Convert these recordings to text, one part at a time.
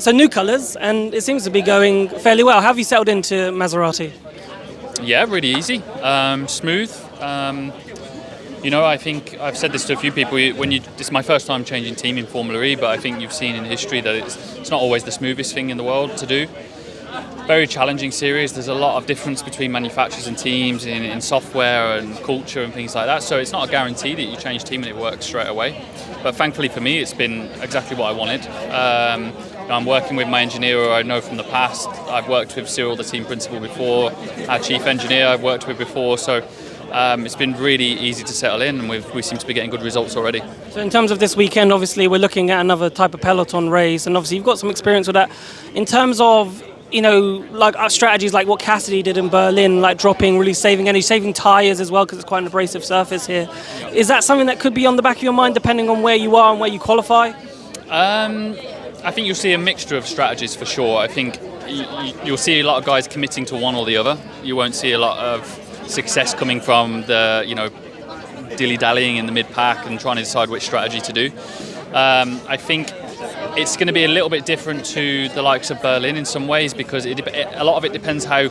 So new colours, and it seems to be going fairly well. How have you settled into Maserati? Yeah, really easy, smooth. I think I've said this to a few people. This is my first time changing team in Formula E, but I think you've seen in history that it's not always the smoothest thing in the world to do. Very challenging series. There's a lot of difference between manufacturers and teams in software and culture and things like that. So it's not a guarantee that you change team and it works straight away. But thankfully for me, it's been exactly what I wanted. I'm working with my engineer who I know from the past. I've worked with Cyril, the team principal, before. Our chief engineer I've worked with before. So it's been really easy to settle in, and we seem to be getting good results already. So in terms of this weekend, obviously we're looking at another type of peloton race, and obviously you've got some experience with that. In terms of like our strategies, like what Cassidy did in Berlin, like dropping, really saving energy, saving tyres as well, because it's quite an abrasive surface here. Is that something that could be on the back of your mind, depending on where you are and where you qualify? I think you'll see a mixture of strategies for sure. I think you'll see a lot of guys committing to one or the other. You won't see a lot of success coming from the dilly-dallying in the mid-pack and trying to decide which strategy to do. I think it's going to be a little bit different to the likes of Berlin in some ways, because a lot of it depends how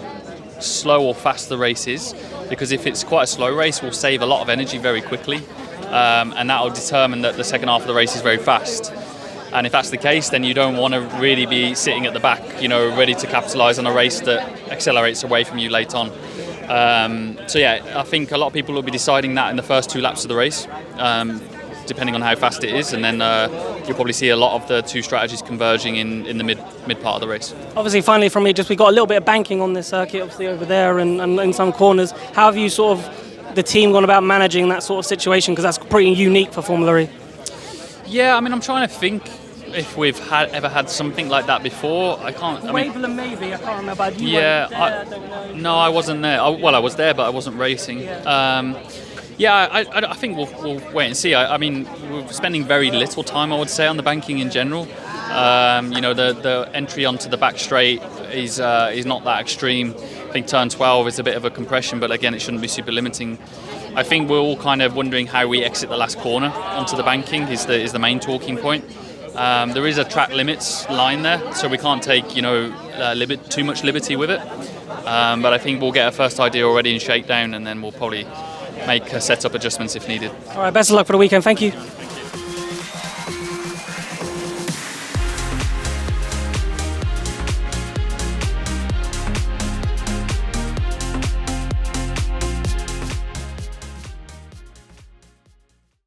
slow or fast the race is. Because if it's quite a slow race, we'll save a lot of energy very quickly, and that will determine that the second half of the race is very fast. And if that's the case, then you don't want to really be sitting at the back, ready to capitalise on a race that accelerates away from you late on. I think a lot of people will be deciding that in the first 2 laps of the race, depending on how fast it is, and then you'll probably see a lot of the two strategies converging in the mid part of the race. Obviously, finally from me, we got a little bit of banking on this circuit, obviously over there and in some corners. How have you the team gone about managing that sort of situation, because that's pretty unique for Formula E? Yeah, I'm trying to think if we've ever had something like that before. I can't. Waveland maybe, I can't remember. No, I wasn't there. I was there, but I wasn't racing. Yeah. I think we'll wait and see. We're spending very little time, I would say, on the banking in general. The entry onto the back straight is not that extreme. I think turn 12 is a bit of a compression, but again, it shouldn't be super limiting. I think we're all kind of wondering how we exit the last corner onto the banking is the main talking point. There is a track limits line there, so we can't take too much liberty with it. But I think we'll get a first idea already in shakedown, and then we'll probably make setup adjustments if needed. All right, best of luck for the weekend. Thank you.